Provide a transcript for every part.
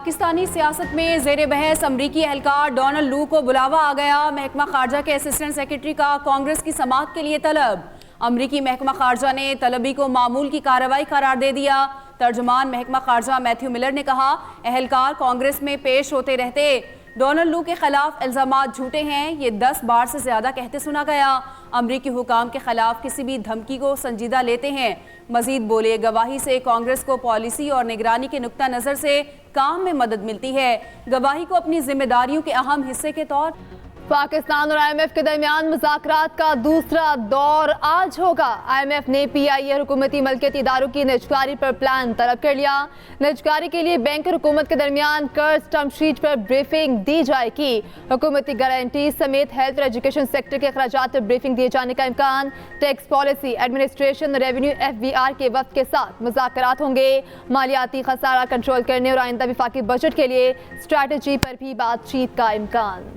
पाकिस्तानी सियासत में ज़ेर बहस अमरीकी एहलकार डोनाल्ड लू को बुलावा आ गया। महकमा खारजा के असिस्टेंट सेक्रेटरी का कांग्रेस की समाअत के लिए तलब। अमरीकी महकमा खारजा ने तलबी को मामूल की कार्रवाई करार दे दिया। तर्जुमान महकमा खारजा मैथ्यू मिलर ने कहा, एहलकार कांग्रेस में पेश होते रहते डोनाल्ड लू के खिलाफ इल्जामात झूठे हैं, ये 10 बार से ज्यादा कहते सुना गया। अमरीकी हुकाम के खिलाफ किसी भी धमकी को संजीदा लेते हैं। मजीद बोले, गवाही से कांग्रेस को पॉलिसी और निगरानी के नुक्ता नजर से काम में मदद मिलती है। गवाही को अपनी जिम्मेदारियों के अहम हिस्से के तौर पाकिस्तान और IMF के दरमियान मुज़ाकरात का दूसरा दौर आज होगा। IMF ने PIA हुकूमती मलकियती इदारों की निजकारी पर प्लान तलब कर लिया। निजकारी के लिए बैंक और हुकूमत के दरमियान कर्ज टर्म शीट पर ब्रीफिंग दी जाएगी। हुकूमती गारंटी समेत हेल्थ और एजुकेशन सेक्टर के अखराजात पर ब्रीफिंग दिए जाने का इम्कान। टैक्स पॉलिसी, एडमिनिस्ट्रेशन और रेवेन्यू FBR के वक्त के साथ मुज़ाकरात होंगे। मालियाती खसारा कंट्रोल करने और आइंदा विफाकी बजट के लिए स्ट्रैटेजी पर भी बातचीत का इम्कान।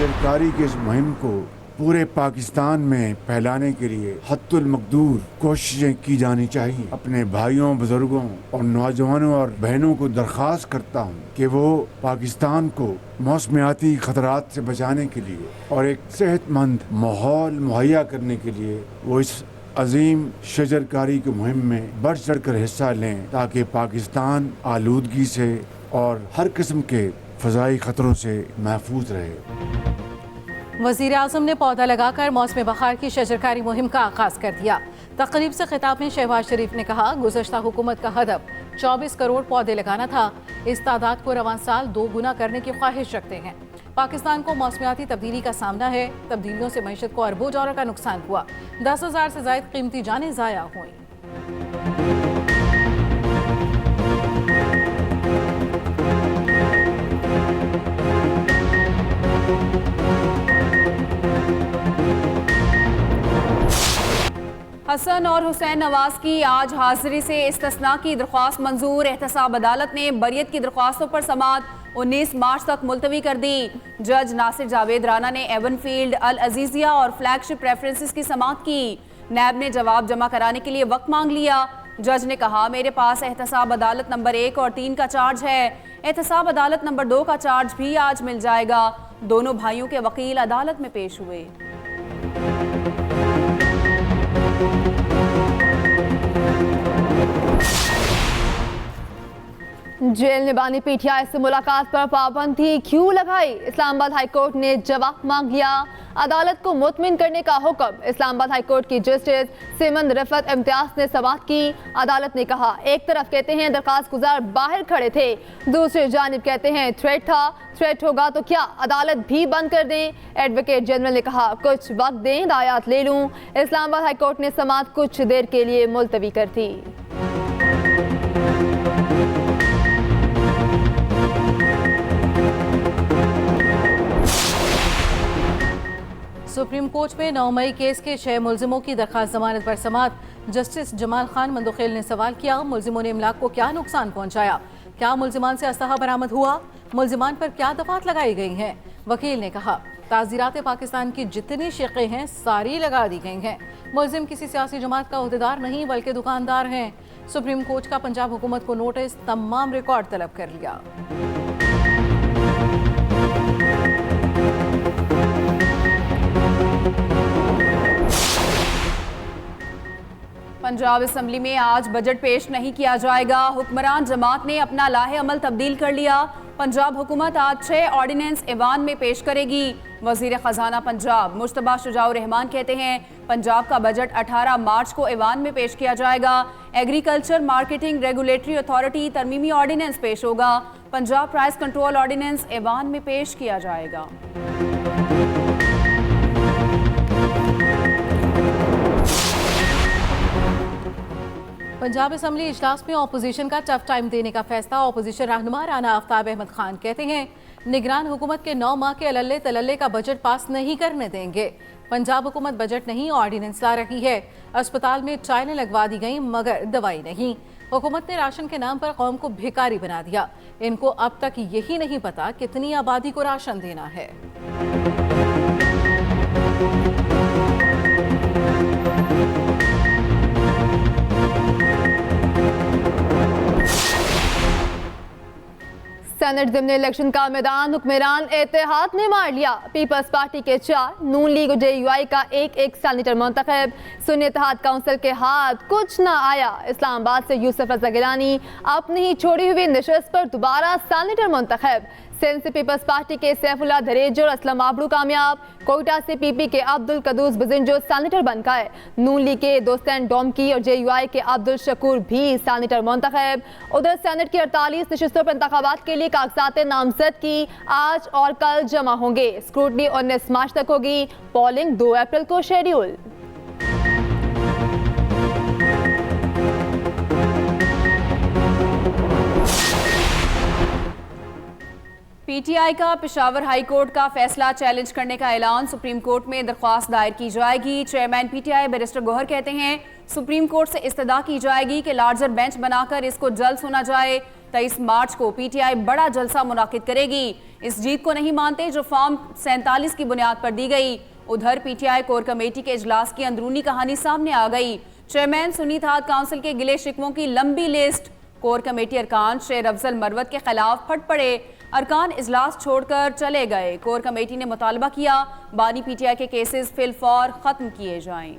सरकारी की इस मुहिम को पूरे पाकिस्तान में फैलाने के लिए हद्दुल मकदूर कोशिशें की जानी चाहिए। अपने भाइयों, बुजुर्गों और नौजवानों और बहनों को दरख्वास्त करता हूँ कि वो पाकिस्तान को मौसमियाती खतरात से बचाने के लिए और एक सेहतमंद माहौल मुहैया करने के लिए वो इस अजीम शजरकारी की मुहिम में बढ़ चढ़ कर हिस्सा लें, ताकि पाकिस्तान आलूदगी से और हर किस्म के फ़ज़ाई ख़तरों से महफूज रहे। वज़ीर आज़म ने पौधा लगाकर मौसम बहार की शजरकारी मुहिम का आगाज़ कर दिया। तक़रीब से खिताब में शहबाज शरीफ ने कहा, गुज़श्ता हुकूमत का हदफ 24 करोड़ पौधे लगाना था। इस तादाद को रवां साल 2 गुना करने की ख्वाहिश रखते हैं। पाकिस्तान को मौसमियाती तब्दीली का सामना है। तब्दीलियों से मईशत को अरबों डॉलर का नुकसान हुआ। 10,000 से ज़ायद कीमती जानें ज़ाया हुई। हसन और हुसैन नवाज की आज हाजिरी से इस्तिस्ना की दरख्वास्त मंजूर। एहतसाब अदालत ने बरियत की दरख्वास्तों पर समाअत 19 मार्च तक मुलतवी कर दी। जज नासिर जावेद राना ने एवनफील्ड, अल अजीजिया और फ्लैगशिप रेफरेंसेस की समाअत की। नैब ने जवाब जमा कराने के लिए वक्त मांग लिया। जज ने कहा, मेरे पास एहतसाब अदालत नंबर 1 और 3 का चार्ज है। एहतसाब अदालत नंबर 2 का चार्ज भी आज मिल जाएगा। दोनों भाइयों के वकील अदालत में पेश हुए। जेल निबानी पीटीआई से मुलाकात पर पाबंदी क्यों लगाई? इस्लामाबाद हाईकोर्ट ने जवाब मांग लिया। अदालत को मुतमिन करने का हुक्म। इस्लामाबाद हाईकोर्ट की जस्टिस सिमन रफत इम्तियाज ने समाअत की। अदालत ने कहा, एक तरफ कहते हैं दरखास्त गुजार बाहर खड़े थे, दूसरी जानिब कहते हैं थ्रेट था। थ्रेट होगा तो क्या अदालत भी बंद कर दें? एडवोकेट जनरल ने कहा, कुछ वक्त दें, हिदायत ले लूं। इस्लामाबाद हाईकोर्ट ने समाअत कुछ देर के लिए मुलतवी कर दी। सुप्रीम कोर्ट में 9 मई केस के 6 मुलजिमों की दरखास्त जमानत पर समाअत। जस्टिस जमाल खान मंदोखेल ने सवाल किया, मुलजिमों ने इमलाक को क्या नुकसान पहुंचाया? क्या मुलजिमान से असलहा बरामद हुआ? मुलजिमान पर क्या दफात लगाई गई हैं? वकील ने कहा, ताज़ीरात पाकिस्तान की जितनी शिक़ें हैं सारी लगा दी गई हैं। मुलजिम किसी सियासी जमात का ओहदेदार नहीं बल्कि दुकानदार हैं। सुप्रीम कोर्ट का पंजाब हुकूमत को नोटिस, तमाम रिकॉर्ड तलब कर लिया। पंजाब असम्बली में आज बजट पेश नहीं किया जाएगा। हुक्मरान जमात ने अपना लाहे अमल तब्दील कर लिया। पंजाब हुकूमत आज 6 ऑर्डिनेंस ऐवान में पेश करेगी। वजीर खजाना पंजाब मुश्तबा शुजाउर रहमान कहते हैं, पंजाब का बजट 18 मार्च को ऐवान में पेश किया जाएगा। एग्रीकल्चर मार्केटिंग रेगुलेटरी अथॉरिटी तरमीमी ऑर्डिनेंस पेश होगा। पंजाब प्राइस कंट्रोल ऑर्डिनेंस ऐवान में पेश किया जाएगा। पंजाब असम्बली इजलास में अपोजिशन का टफ टाइम देने का फैसला। अपोजिशन रहनुमा राना आफ्ताब अहमद खान कहते हैं, निगरान हुकूमत के 9 माह के अलल्ले तलल्ले का बजट पास नहीं करने देंगे। पंजाब हुकूमत बजट नहीं ऑर्डिनेंस ला रही है। अस्पताल में टाइलें लगवा दी गई मगर दवाई नहीं। हुकूमत ने राशन के नाम पर कौम को भिखारी बना दिया। इनको अब तक यही नहीं पता कितनी आबादी को राशन देना है। सेनेट ज़िमनी इलेक्शन का मैदान हुक्मरान इत्तेहाद ने मार लिया। पीपल्स पार्टी के 4, नून लीग JUI का एक सेनेटर मुंतखब। सुन्नी इत्तेहाद काउंसिल के हाथ कुछ न आया। इस्लामाबाद से यूसुफ रज़ा गिलानी अपनी ही छोड़ी हुई नशस्त पर दोबारा सेनेटर मुंतखब। सिंध से पीपल्स पार्टी के सैफुल्लाह धरेजो और असलम आबड़ू कामयाब। कोयटा से PP के अब्दुल कदूस बजिंजो सेनेटर बन गए। नून लीग के दोस्तैन डोमकी और JUI के अब्दुल शकूर भी सेनेटर मुंतखब। उधर सेनेट की 48 नशस्तों पर इंतखाबात के लिए कागजात नामजदगी आज और कल जमा होंगे। स्क्रूटनी 19 मार्च तक होगी। पोलिंग 2 अप्रैल को शेड्यूल। PTI का पेशावर हाई कोर्ट का फैसला चैलेंज करने का ऐलान। सुप्रीम कोर्ट में दरख्वास्त दायर की जाएगी। चेयरमैन PTI बैरिस्टर गौहर कहते हैं सुप्रीम कोर्ट से इस्तदा की जाएगी कि लार्जर बेंच बनाकर इसको जल्द सुना जाए। 23 मार्च को PTI बड़ा जलसा मुनाकिद करेगी। इस जीत को नहीं मानते जो फॉर्म 47 की बुनियाद पर दी गई। उधर PTI कोर कमेटी के इजलास की अंदरूनी कहानी सामने आ गई। चेयरमैन सुन्नी इत्तेहाद काउंसिल के गिले शिकवों की लंबी लिस्ट। कोर कमेटी अरकान शेर अफजल मरवत के खिलाफ फट पड़े। अरकान इजलास छोड़कर चले गए। कोर कमेटी ने मुतालबा किया बानी PTI के केसेस फिलफौर खत्म किए जाएं।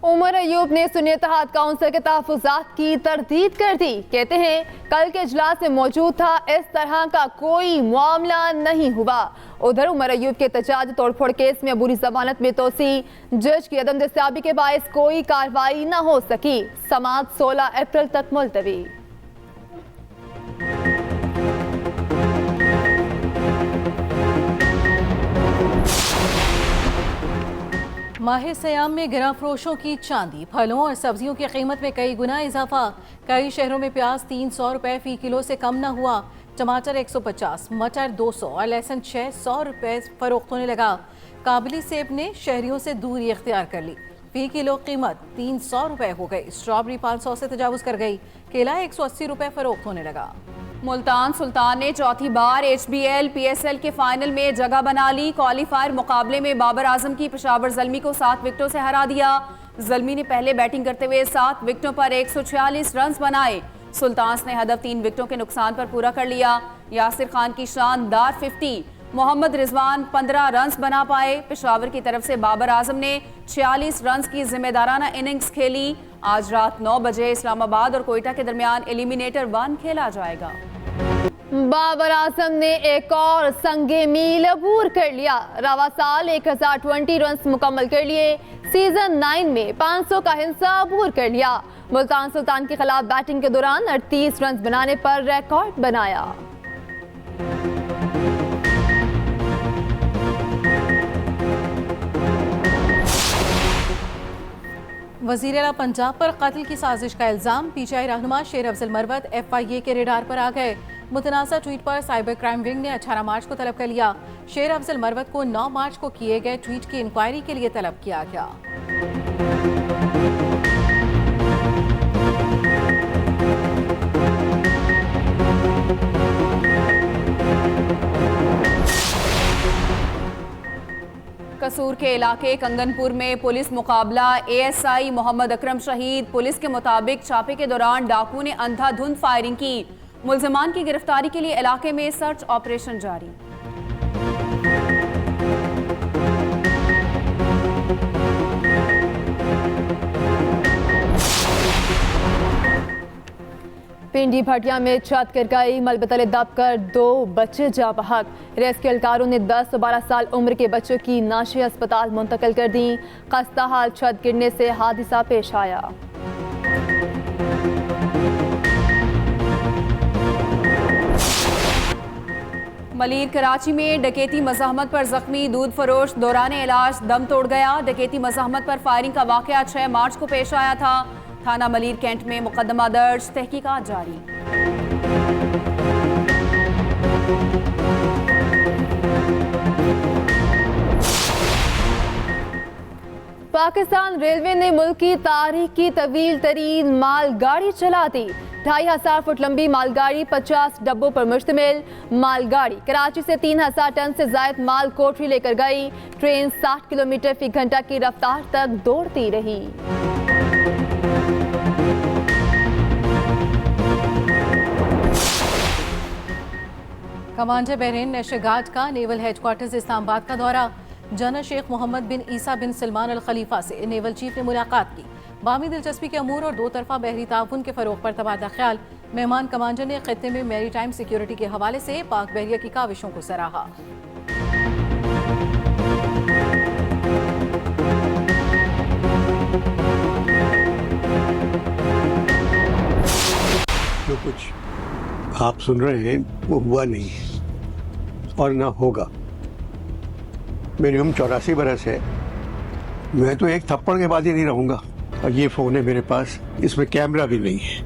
उमर अयूब ने सुन्नी इत्तेहाद काउंसिल के तहफ़्फ़ुज़ात की तरदीद कर दी। कहते हैं कल के इजलास में मौजूद था, इस तरह का कोई मामला नहीं हुआ। उधर उमर अयूब के तजाद तोड़फोड़ केस में अबूरी जमानत में तोसी। जज की अदम दस्तयाबी के बायस कोई कार्रवाई न हो सकी। समाअत 16 अप्रैल तक मुलतवी। माह सयाम में गिरा फरोशों की चांदी। फलों और सब्जियों की कीमत में कई गुना इजाफा। कई शहरों में प्याज 300 रुपए फी किलो से कम न हुआ। टमाटर 150, मटर 200 और लहसुन 600 रुपए फरोख्त होने लगा। काबली सेब ने शहरियों से दूरी इख्तियार कर ली। फी किलो कीमत 300 रुपए हो गई। स्ट्रॉबेरी 500 से तजावुज कर गई। केला 180 रुपए फरोख्त होने लगा। मुल्तान सुल्तान ने चौथी बार HBL PSL के फाइनल में जगह बना ली। क्वालिफायर मुकाबले में बाबर आजम की पेशावर ज़ल्मी को 7 विकेटों से हरा दिया। ज़ल्मी ने पहले बैटिंग करते हुए 7 विकेटों पर 146 रन बनाए। सुल्तान्स ने हदफ 3 विकेटों के नुकसान पर पूरा कर लिया। यासिर खान की शानदार 50, मोहम्मद रिजवान 15 रन बना पाए। पेशावर की तरफ से बाबर आजम ने 46 रन की जिम्मेदाराना इनिंग्स खेली। आज रात 9 बजे इस्लामाबाद और कोयटा के दरमियान एलिमिनेटर 1 खेला जाएगा। बाबर आजम ने एक और संगे मील अबूर कर लिया। रवा साल 1020 रन मुकम्मल कर लिए। सीजन 9 में 500 का हिस्सा अबूर कर लिया। मुल्तान सुल्तान के खिलाफ बैटिंग के दौरान 38 रन बनाने पर रिकॉर्ड बनाया। वज़ीर आला पंजाब पर कत्ल की साजिश का इल्ज़ाम। PTI रहनुमा शेर अफजल मरवत FIA के रेडार पर आ गए। मुतनाज़ा ट्वीट पर साइबर क्राइम विंग ने 18 मार्च को तलब कर लिया। शेर अफजल मरवत को 9 मार्च को किए गए ट्वीट की इंक्वायरी के लिए तलब किया गया। कसूर के इलाके कंगनपुर में पुलिस मुकाबला। ASI मोहम्मद अकरम शहीद। पुलिस के मुताबिक छापे के दौरान डाकू ने अंधाधुंध फायरिंग की। मुल्जिमान की गिरफ्तारी के लिए इलाके में सर्च ऑपरेशन जारी। पिंडी भटिया में छत गिर गई। मलबे दबकर 2 बच्चे जा बहक। रेस्क्यू एहलकारों ने 10 और 12 साल उम्र के बच्चों की नाशी अस्पताल मुंतकिल कर दी। खस्ता हाल छत गिरने से हादसा पेश आया। मलीर कराची में डकैती मज़ाहमत पर जख्मी दूध फरोश दौरान इलाज दम तोड़ गया। डकैती मज़ाहमत पर फायरिंग का वाक़या 6 मार्च को पेश आया था। थाना मलीर कैंट में मुकदमा दर्ज, तहकीकात जारी। पाकिस्तान रेलवे ने मुल्क की तारीख की तवील तरीन मालगाड़ी चला दी। 2500 फुट लंबी मालगाड़ी 50 डब्बों पर मुश्तमिल। मालगाड़ी कराची से 3000 टन से जायद माल कोठरी लेकर गई। ट्रेन 60 किलोमीटर फी घंटा की रफ्तार तक दौड़ती रही। कमांडर बहरीन नशगाट का नेवल हेडक्वार्टर्स इस्लामाबाद का दौरा। जनरल शेख मोहम्मद बिन ईसा बिन सलमान अल खलीफा से नेवल चीफ ने मुलाकात की। बामी दिलचस्पी के अमूर और दो तरफा बहरी ताउन के फरोग पर तबादला ख्याल। मेहमान कमांडर ने खित्ते में मैरी टाइम सिक्योरिटी के हवाले से पाक बहरिया की काविशों को सराहा। जो कुछ आप सुन रहे हैं वो हुआ नहीं है और ना होगा। मेरी उम्र 84 बरस है। मैं तो एक थप्पड़ के बाद ही नहीं रहूंगा। और ये फोन है मेरे पास, इसमें कैमरा भी नहीं है,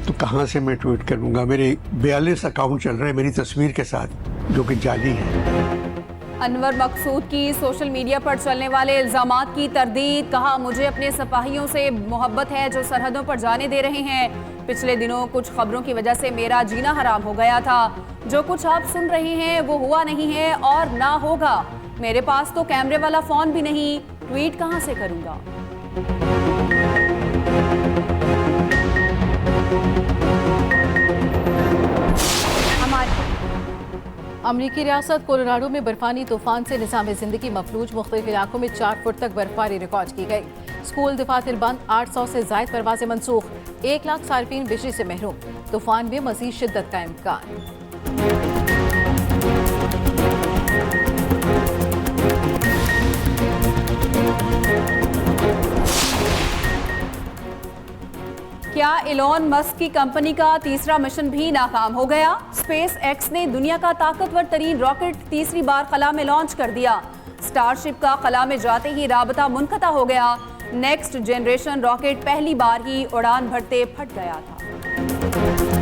तो कहाँ से मैं ट्वीट करूंगा? मेरे 42 अकाउंट चल रहे हैं मेरी तस्वीर के साथ, जो कि जाली है। अनवर मकसूद की सोशल मीडिया पर चलने वाले इल्जामात की तरदीद। कहा, मुझे अपने सिपाहियों से मोहब्बत है जो सरहदों पर जाने दे रहे हैं। पिछले दिनों कुछ खबरों की वजह से मेरा जीना हराम हो गया था। जो कुछ आप सुन रहे हैं वो हुआ नहीं है और ना होगा। मेरे पास तो कैमरे वाला फोन भी नहीं, ट्वीट कहां से करूंगा? अमरीकी रियासत कोलोराडो में बर्फानी तूफान से निज़ाम ज़िंदगी मफलूज। मुख्तलिफ इलाकों में 4 फुट तक बर्फबारी रिकॉर्ड की गई। स्कूल दफातर बंद, 800 से ज़ायद परवाज़ें मनसूख। 1 लाख सार्फिन बिजली से महरूम। तूफान में मज़ीद शिद्दत का इम्कान। क्या इलॉन मस्क की कंपनी का तीसरा मिशन भी नाकाम हो गया? स्पेस एक्स ने दुनिया का ताकतवर तरीन रॉकेट तीसरी बार खला में लॉन्च कर दिया। स्टारशिप का खला में जाते ही राबता मुनक़ता हो गया। नेक्स्ट जनरेशन रॉकेट पहली बार ही उड़ान भरते फट गया था।